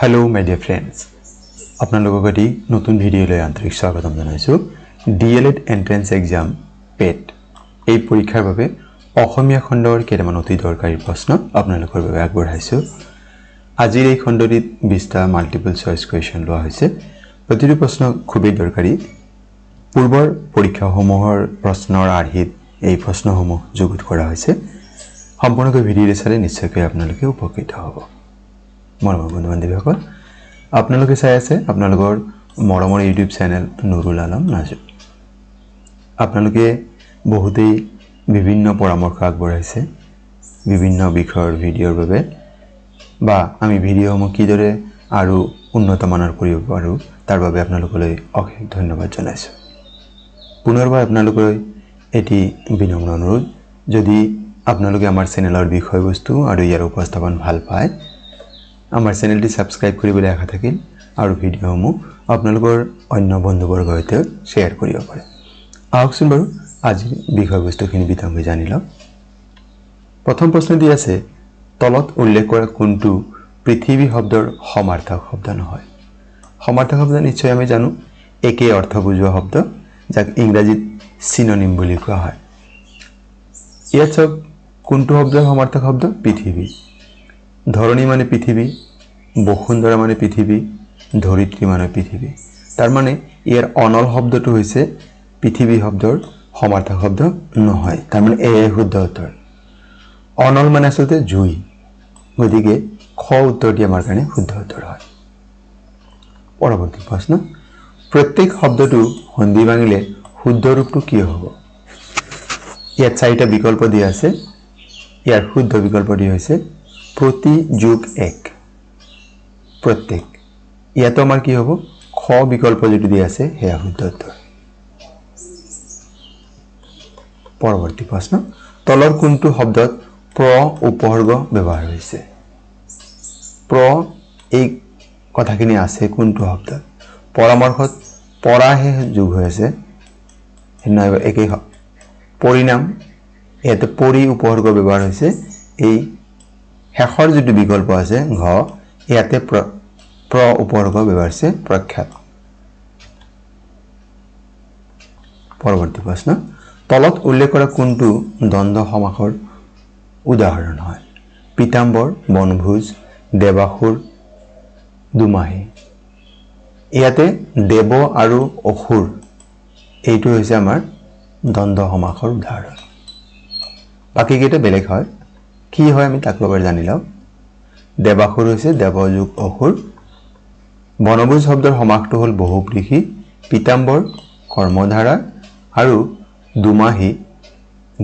Hello my dear friends আপোনালোকক এটি নতুন ভিডিওলৈ আন্তৰিক স্বাগতম জনাইছো ডিএলএড এন্ট্ৰেন্স এক্সাম পেট এই পৰীক্ষাৰ বাবে অসমীয়া খণ্ডৰ কেইটামান অতি দৰকাৰী প্ৰশ্ন আপোনালোকৰ বাবে আগবঢ়াইছো আজিৰ এই খণ্ডটিত 20টা মাল্টিপল চয়েস কোৱেশ্চন লোৱা হৈছে প্ৰতিটো প্ৰশ্ন খুবেই দৰকাৰী পূৰ্বৰ পৰীক্ষাসমূহৰ প্ৰশ্নৰ আৰ্হিত এই প্ৰশ্নসমূহ যুগুত কৰা হৈছে সম্পূৰ্ণকৈ ভিডিঅ' চালে নিশ্চয়কৈ আপোনালোকে উপকৃত হ'ব মৰমৰ বন্ধু-বান্ধৱীসকল আপোনালোকে চাই আছে আপোনালোকৰ মৰমৰ ইউটিউব চেনেল নুৰুল আলম নাজু আপোনালোকে বহুতেই বিভিন্ন পৰামৰ্শ আগবঢ়াইছে বিভিন্ন বিষয়ৰ ভিডিঅ'ৰ বাবে বা আমি ভিডিঅ'সমূহ কিদৰে আৰু উন্নত মানৰ কৰিব পাৰোঁ তাৰ বাবে আপোনালোকলৈ অশেষ ধন্যবাদ জনাইছো পুনৰবাৰ আপোনালোকলৈ এটি বিনম্ৰ অনুৰোধ যদি আপোনালোকে আমাৰ চেনেলৰ বিষয়বস্তু আৰু ইয়াৰ উপস্থাপন ভাল পায় আমাৰ চেনেলটি সাবস্ক্ৰাইব কৰিবলৈ আশা থাকিল আৰু ভিডিঅ'সমূহ আপোনালোকৰ অন্য বন্ধুবৰ্গৰ সৈতে শ্বেয়াৰ কৰিব পাৰে আহকচোন বাৰু আজি বিষয়বস্তুখিনি বিতংভাৱে জানি লওক প্ৰথম প্ৰশ্নটি আছে তলত উল্লেখ কৰা কোনটো পৃথিৱী শব্দৰ সমাৰ্থক শব্দ নহয় সমাৰ্থক শব্দ নিশ্চয় আমি জানো একে অৰ্থ বুজোৱা শব্দ যাক ইংৰাজীত সিনোনিম বুলি কোৱা হয় ইয়াত কোনটো শব্দৰ সমাৰ্থক শব্দ পৃথিৱী ধৰণী মানে পৃথিৱী বসুন্ধৰা মানে পৃথিৱী ধৰিত্ৰী মানে পৃথিৱী তাৰ মানে ইয়াৰ অনল শব্দটো হৈছে পৃথিৱী শব্দৰ সমাৰ্থক শব্দ নহয় তাৰ মানে এ শুদ্ধ উত্তৰ অনল মানে আসলে জুই গতিকে খ উত্তৰটি আমাৰ কাৰণে শুদ্ধ উত্তৰ হয় পৰৱৰ্তী প্ৰশ্ন প্ৰত্যেক শব্দটো সন্ধি ভাঙিলে শুদ্ধ ৰূপটো কি হ'ব ইয়াত চাৰিটা বিকল্প দিয়া আছে ইয়াৰ শুদ্ধ বিকল্পটি হৈছে प्रति যোগ এক प्रत्येक ইয়াত আমাৰ কি হ'ব খ বিকল্প যেটো দিয়া আছে হেয়া শুদ্ধ উত্তৰ পৰৱৰ্তী প্ৰশ্ন তলৰ কোনটো শব্দত প্ৰ উপসৰ্গ ব্যৱহাৰ হৈছে প্ৰ এই কথাখিনি আছে কোনটো শব্দত পৰামৰ্শত পৰাহে যোগ হৈ আছে নাই একে পৰিণাম ইয়াতে পৰি উপসৰ্গ ব্যৱহাৰ হৈছে এই হেখৰ যেটো বিকল্প আছে ঘ ইয়াতে প্ৰ উপসৰ্গ ব্যৱহাৰ হৈছে প্ৰখ্যাত পৰৱৰ্তী প্ৰশ্ন তলত উল্লেখ কৰা কোনটো দ্বন্দ্ব সমাসৰ উদাহৰণ হয় পিতাম্বৰ বনভোজ দেৱাসুৰ দুমাহী ইয়াতে দেৱ আৰু অসুৰ এইটো হৈছে আমাৰ দ্বন্দ্ব সমাসৰ উদাহৰণ বাকি কেইটা বেলেগ হয় কি হয় আমি তাক এবাৰ জানি লও দেৱাসুৰ হৈছে দেৱ যোগ অসুৰ বনভোজ শব্দৰ সমাসটো হল বহুব্ৰীহি পিতাম্বৰ কৰ্মধাৰা আৰু দুমাহী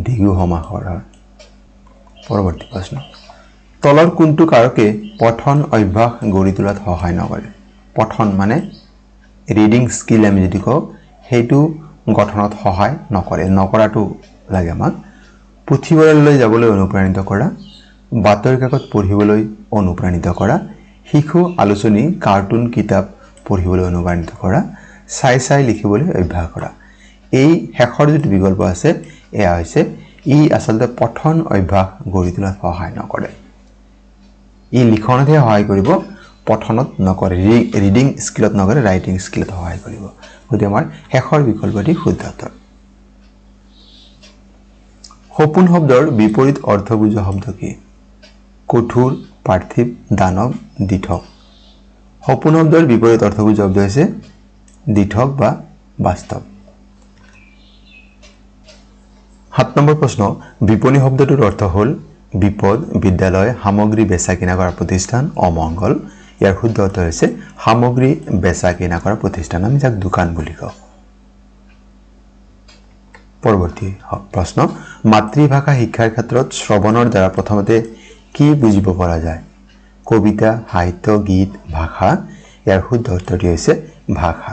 দিগু সমাসৰ পৰৱৰ্তী প্ৰশ্ন তলৰ কোনটো কাৰকে পঠন অভ্যাস গঢ়ি তোলাত সহায় নকৰে পঠন মানে ৰিডিং স্কিল আমি যদি কওঁ হেতু গঠনত সহায় নকৰে নকৰাটো লাগে আমাক পুথিভঁৰাললৈ যাবলৈ অনুপ্ৰাণিত কৰা বাতৰি কাকত পঢ়িবলৈ অনুপ্ৰাণিত কৰা শিশু আলোচনী কাৰ্টুন কিতাপ পঢ়িবলৈ অনুপ্ৰাণিত কৰা চাই লিখিবলৈ অভ্যাস কৰা এই হেখৰ যেটো বিকল্প আছে এয়া হৈছে ই আসলতে পঠন অভ্যাস গঢ়ি তোলাত সহায় নকৰে ই লিখনতহে সহায় কৰিব পঠনত নকৰে ৰিডিং স্কিলত নকৰে ৰাইটিং স্কিলত সহায় কৰিব গতিকে আমাৰ হেখৰ বিকল্পটি শুদ্ধ উত্তৰ সপোন শব্দৰ বিপৰীত অৰ্থ বুজোৱা শব্দ কি কঠোৰ পাৰ্থিব দানৱ দিঠক সপোন শব্দৰ বিপৰীত অৰ্থ বুজোৱা শব্দ হৈছে দিঠক বা বাস্তৱ 7 নম্বৰ প্ৰশ্ন বিপণী শব্দটোৰ অৰ্থ হ'ল বিপদ বিদ্যালয় সামগ্ৰী বেচা কিনা কৰা প্ৰতিষ্ঠান অমংগল ইয়াৰ শুদ্ধ উত্তৰ হৈছে সামগ্ৰী বেচা কিনা কৰা প্ৰতিষ্ঠান আমি যাক দোকান বুলি কওঁ পৰৱৰ্তী প্ৰশ্ন মাতৃভাষা শিক্ষাৰ ক্ষেত্ৰত শ্ৰৱণৰ দ্বাৰা প্ৰথমতে কি বুজিব পৰা যায় কবিতা সাহিত্য গীত ভাষা ইয়াৰ শুদ্ধ উত্তৰটি হৈছে ভাষা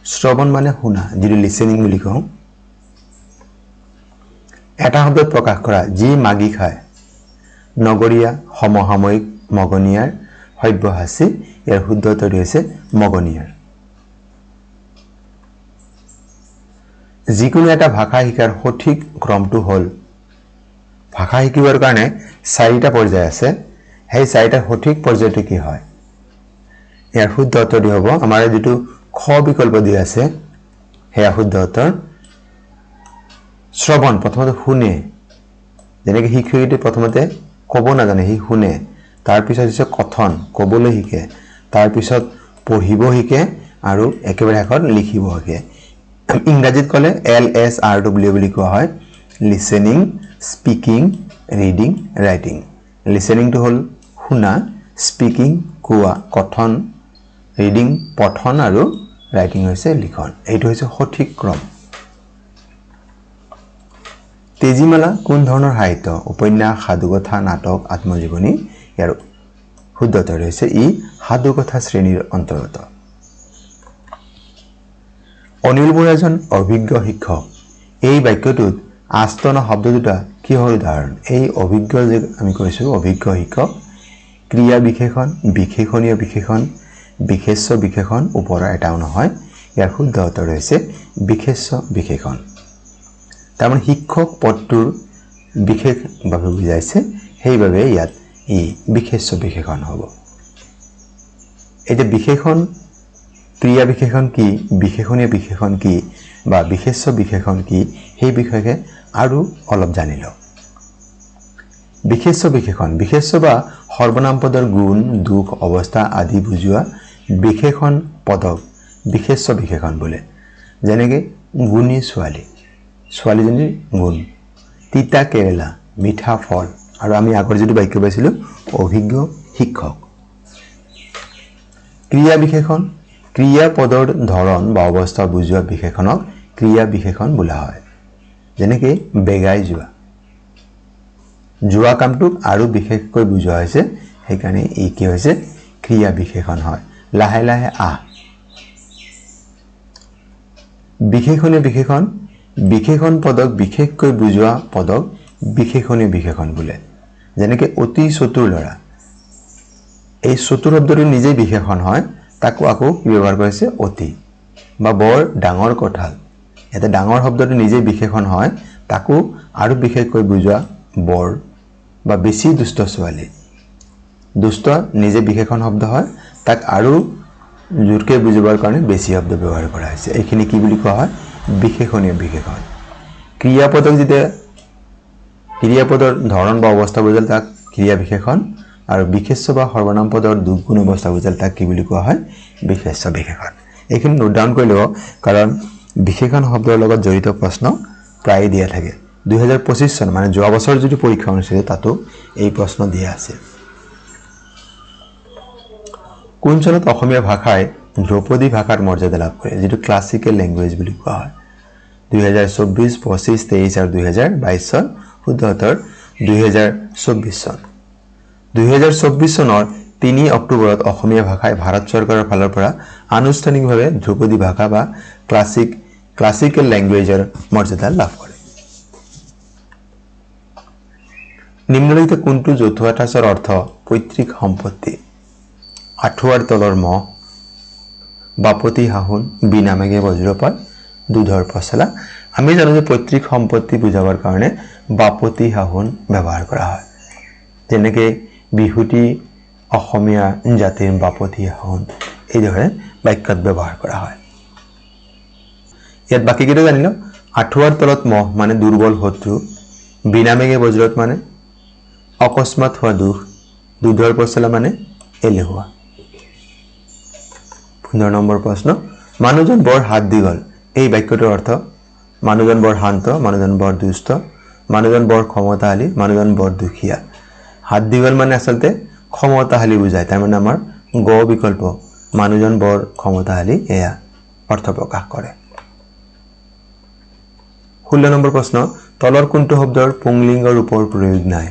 শ্ৰৱণ মানে শুনা যিটো লিসেনিং বুলি কওঁ এটা শব্দত প্ৰকাশ কৰা যি মাগি খায় নগৰীয়া সমসাময়িক মগনিয়াৰ সব্যসাচী ইয়াৰ শুদ্ধ উত্তৰটি হৈছে মগনিয়াৰ যিকোনো এটা ভাষা শিকাৰ সঠিক ক্ৰমটো হল ভাষা শিকিবৰ কাৰণে 4টা পৰ্যায় আছে সেই চাৰিটাৰ সঠিক পৰ্যায়টো কি হয় ইয়াৰ শুদ্ধ উত্তৰটো হ'ব আমাৰ যেটো খ বিকল্প দিয়া আছে হেয়া শুদ্ধ উত্তৰ শ্ৰৱণ প্ৰথমতে শুনে যেনেকৈ শিক্ষকে প্ৰথমতে ক'ব নাজানে হি শুনে তাৰ পিছত হৈছে কথন ক'বলৈ শিকে তাৰ পিছত পঢ়িব শিকে আৰু একেবাৰে শেষত লিখিব শিকে ইংৰাজীত ক'লে LSRW বুলি কোৱা হয় লিসেনিং স্পিকিং ৰিডিং ৰাইটিং লিসেনিংটো হ'ল শুনা স্পিকিং কোৱা কথন ৰিডিং পঠন আৰু ৰাইটিং হৈছে লিখন এইটো হৈছে সঠিক ক্ৰম তেজীমালা কোন ধৰণৰ সাহিত্য উপন্যাস সাধুকথা নাটক আত্মজীৱনী ইয়াৰ শুদ্ধ উত্তৰ হৈছে ই সাধুকথা শ্ৰেণীৰ অন্তৰ্গত অনিল বৰা এজন অভিজ্ঞ শিক্ষক এই বাক্যটোত আস্তনা শব্দ দুটা কিহৰ উদাহৰণ এই অভিজ্ঞ যে আমি কৈছো অভিজ্ঞ শিক্ষক ক্ৰিয়া বিশেষণ বিশেষণীয় বিশেষণ বিশেষ্য বিশেষণ ওপৰৰ এটাও নহয় ইয়াৰ শুদ্ধ উত্তৰ হৈছে বিশেষ্য বিশেষণ তাৰমানে শিক্ষক পদটোৰ বিশেষভাৱে বুজাইছে সেইভাৱে ইয়াত ই বিশেষ্য বিশেষণ হ'ব এটা বিশেষণ ক্ৰিয়া বিশেষণ কি বিশেষণীয় বিশেষণ কি বা বিশেষ্য বিশেষণ কি সেই বিষয়ে আৰু অলপ জানি লওক বিশেষ্য বিশেষণ বিশেষ্য বা সৰ্বনাম পদৰ গুণ দুখ অৱস্থা আদি বুজোৱা বিশেষণ পদক বিশেষ্য বিশেষণ বোলে যেনেকৈ গুণী ছোৱালীজনীৰ গুণ তিতা কেৰেলা মিঠা ফল আৰু আমি আগৰ যেটো বাক্য পাইছিলো অভিজ্ঞ শিক্ষক ক্ৰিয়া বিশেষণ ক্ৰিয়া পদৰ ধৰণ বা অৱস্থা বুজোৱা বিশেষণক ক্ৰিয়া বিশেষণ বোলা হয় যেনেকৈ বেগাই যোৱা কামটোক আৰু বিশেষকৈ বুজোৱা হৈছে সেইকাৰণে ই কি হৈছে ক্ৰিয়া বিশেষণ হয় লাহে লাহে বিশেষণীয় বিশেষণ বিশেষণ পদক বিশেষকৈ বুজোৱা পদক বিশেষণীয় বিশেষণ বোলে যেনেকৈ অতি চতুৰ ল'ৰা এই চতুৰ শব্দটো নিজে বিশেষণ হয় তাকো আকৌ ব্যৱহাৰ কৰিছে অতি বা বৰ ডাঙৰ কঠাল এটা ডাঙৰ শব্দটো নিজে বিশেষণ হয় তাকো আৰু বিশেষকৈ বুজোৱা বৰ বা বেছি দুষ্ট ছোৱালী দুষ্ট নিজে বিশেষণ শব্দ হয় তাক আৰু জোৰকে বুজাবৰ কাৰণে বেছি শব্দ ব্যৱহাৰ কৰা হৈছে এইখিনি কি বুলি কোৱা হয় বিশেষণীয় বিশেষণ ক্ৰিয়াপদক যেতিয়া ক্ৰিয়াপদৰ ধৰণ বা অৱস্থা বুজালে তাক ক্ৰিয়া বিশেষণ আৰু বিশেষ্য বা সৰ্বনাম পদৰ দুগুণ অৱস্থা বুজালে তাক কি বুলি কোৱা হয় বিশেষ্য বিশেষণ এইখিনি নোট ডাউন কৰি লওক কাৰণ বিশেষণ শব্দৰ লগত জড়িত প্ৰশ্ন প্ৰায় দিয়া থাকে 2025 চন মানে যোৱা বছৰ যদি পৰীক্ষা হৈছিল তাতো এই প্ৰশ্ন দিয়া আছে কোন চনত অসমীয়া ভাষাই ধ্ৰুপদী ভাষাৰ মৰ্যাদা লাভ কৰে যেটো ক্লাসিক্যাল ল্যাঙ্গুয়েজ বুলি কোৱা হয় 2024 25 23 আৰু 2022 চন শুদ্ধ উত্তৰ 2024 চন 2024 চনৰ 3 অক্টোবৰত অসমীয়া ভাষাই ভাৰত চৰকাৰৰ ফালৰ পৰা আনুষ্ঠানিকভাৱে ধ্ৰুপদী ভাষা বা ক্লাসিক্যাল ল্যাঙ্গুয়েজৰ মৰ্যাদা লাভ কৰে নিম্নলিখিত কোনটো যৌথ ঠাঁচৰ অৰ্থ পৈতৃক সম্পত্তি আঠুৱাৰ তলৰ মহ বাপতি হাহুন বিনামেগে বজ্ৰপাত দুধৰ পচলা আমি জানো যে পৈতৃক সম্পত্তি বুজাবৰ কাৰণে বাপতি হাহুন ব্যৱহাৰ কৰা হয় যেনেকৈ বিহুতি অসমীয়া জাতিৰ বাপতি হাহুন এইদৰে বাক্যত ব্যৱহাৰ কৰা হয় ইয়াত বাকি কেইটা জানিলো আঠুৱাৰ তলত মহ মানে দুৰ্বল শত্ৰু বিনামেগে বজ্ৰত মানে অকস্মাত হোৱা দুখ দুধৰ পচলা মানে এলেহুৱা 15 নম্বৰ প্ৰশ্ন মানুহজন বৰ হাত দীঘল এই বাক্যটোৰ অৰ্থ মানুহজন বৰ শান্ত মানুহজন বৰ দুষ্ট মানুহজন বৰ ক্ষমতাশালী মানুহজন বৰ দুখীয়া হাত দীঘল মানে আসলতে ক্ষমতাশালী বুজায় তাৰ মানে আমাৰ গ বিকল্প মানুহজন বৰ ক্ষমতাশালী এয়া অৰ্থ প্ৰকাশ কৰে 16 নম্বৰ প্ৰশ্ন তলৰ কোনটো শব্দৰ পুংলিংগ ৰূপৰ প্ৰয়োগ নাই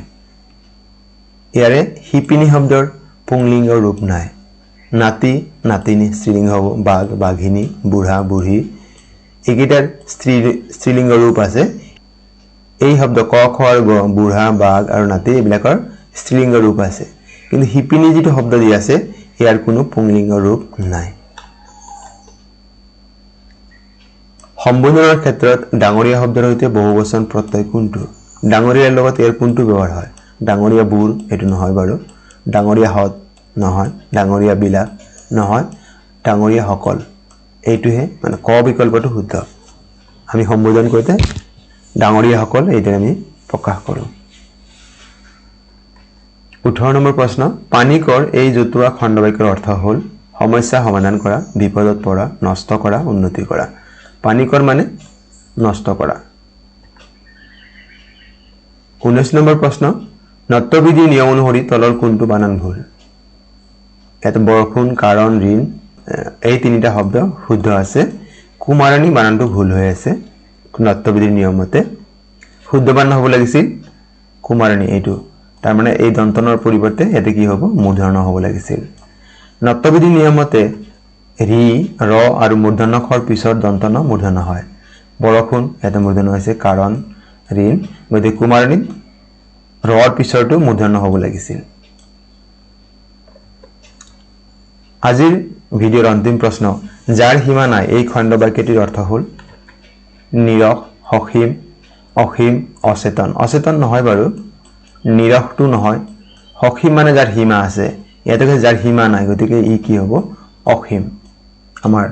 ইয়াৰে হিপিনি শব্দৰ পুংলিংগ ৰূপ নাই নাতি নাতিনী স্ত্ৰীলিংগ হ'ব বাঘ বাঘিনী বুঢ়া বুঢ়ী এইকেইটাৰ স্ত্ৰীলিংগ ৰূপ আছে এই শব্দ ক খ আৰু গ বুঢ়া বাঘ আৰু নাতি এইবিলাকৰ স্ত্ৰীলিংগ ৰূপ আছে কিন্তু হিপিনি যেটো শব্দ দি আছে ইয়াৰ কোনো পুংলিংগ ৰূপ নাই সম্বোধনৰ ক্ষেত্ৰত ডাঙৰীয়া শব্দৰ সৈতে বহুবচন প্ৰত্যয় কোনটো ডাঙৰীয়াৰ লগত ইয়াৰ কোনটো ব্যৱহাৰ হয় ডাঙৰীয়া বুঢ় এটো নহয় বাৰু ডাঙৰীয়া হত নহয়, ডাঙৰীয়া বিলাক নহয়, ডাঙৰীয়া সকল, এইটোহে মানে ক বিকল্পটো শুদ্ধ। আমি সম্বোধন কৰোঁতে ডাঙৰীয়া সকল এইদৰে আমি প্ৰকাশ কৰোঁ। 18 নম্বৰ প্ৰশ্ন, পানিকৰ এই জতুৱা খণ্ডবাক্যৰ অৰ্থ হ'ল সমস্যা সমাধান কৰা, বিপদত পৰা, নষ্ট কৰা, উন্নতি কৰা। পানিকৰ মানে নষ্ট কৰা। 19 নম্বৰ প্ৰশ্ন, নত্যবিধিৰ নিয়ম অনুসৰি তলৰ কোনটো বানান ভুল? ইয়াত বৰষুণ, কাৰণ, ঋণ এই তিনিটা শব্দ শুদ্ধ আছে। কুমাৰণী বানানটো ভুল হৈ আছে নত্যবিধিৰ নিয়মতে। শুদ্ধ বানান হ'ব লাগিছিল কুমাৰণী, এইটো তাৰমানে এই দন্তনৰ পৰিৱৰ্তে ইয়াতে কি হ'ব মূৰ্ধন্য হ'ব লাগিছিল। নত্যবিধিৰ নিয়মতে ৰি, ৰ আৰু মূৰ্ধন্য খৰ পিছৰ দন্তন মূৰ্ধন্য হয়। বৰষুণ ইয়াতে মূৰ্ধন্য হৈছে, কাৰণ, ঋণ, গতিকে কুমাৰণীত ৰৰ পিছৰটো মূৰ্ধন্য হ'ব লাগিছিল। আজিৰ ভিডিঅ'ৰ অন্তিম প্ৰশ্ন, যাৰ সীমা নাই এই খণ্ডবাক্যটিৰ অৰ্থ হ'ল নিৰস, সসীম, অসীম, অচেতন। অচেতন নহয় বাৰু, নিৰসটো নহয়, সসীম মানে যাৰ সীমা আছে, ইয়াতে যাৰ সীমা নাই, গতিকে ই কি হ'ব অসীম। আমাৰ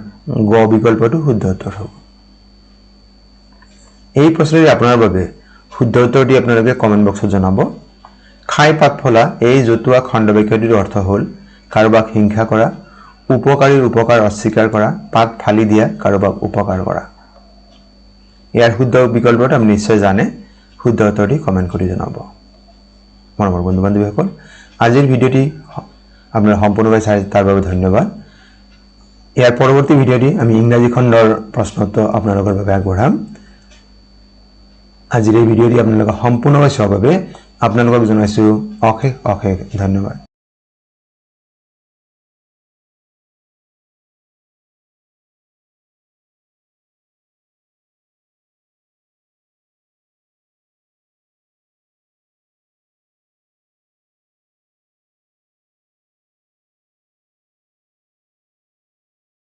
গ বিকল্পটো শুদ্ধ উত্তৰ হ'ব। এই প্ৰশ্নটি আপোনাৰ বাবে শুদ্ধ উত্তৰটি আপোনালোকে কমেণ্ট বক্সত জনাব। খাই পাত ফলা এই জতুৱা খণ্ডবাক্যটিৰ অৰ্থ হ'ল কাৰোবাক হিংসা কৰা, উপকাৰীৰ উপকাৰ অস্বীকাৰ কৰা, পাত ফালি দিয়া, কাৰোবাক উপকাৰ কৰা। ইয়াৰ শুদ্ধ বিকল্পটো আপুনি নিশ্চয় জানে, শুদ্ধ উত্তৰটি কমেণ্ট কৰি জনাব। মৰমৰ বন্ধু বান্ধৱীসকল, আজিৰ ভিডিঅ'টি আপোনাৰ সম্পূৰ্ণভাৱে চাই তাৰ বাবে ধন্যবাদ। ইয়াৰ পৰৱৰ্তী ভিডিঅ'টি আমি ইংৰাজী খণ্ডৰ প্ৰশ্নোত্তৰ আপোনালোকৰ বাবে আগবঢ়াম। আজিৰ এই ভিডিঅ'টি আপোনালোকে সম্পূৰ্ণভাৱে চোৱাৰ বাবে আপোনালোকক জনাইছোঁ অশেষ অশেষ ধন্যবাদ।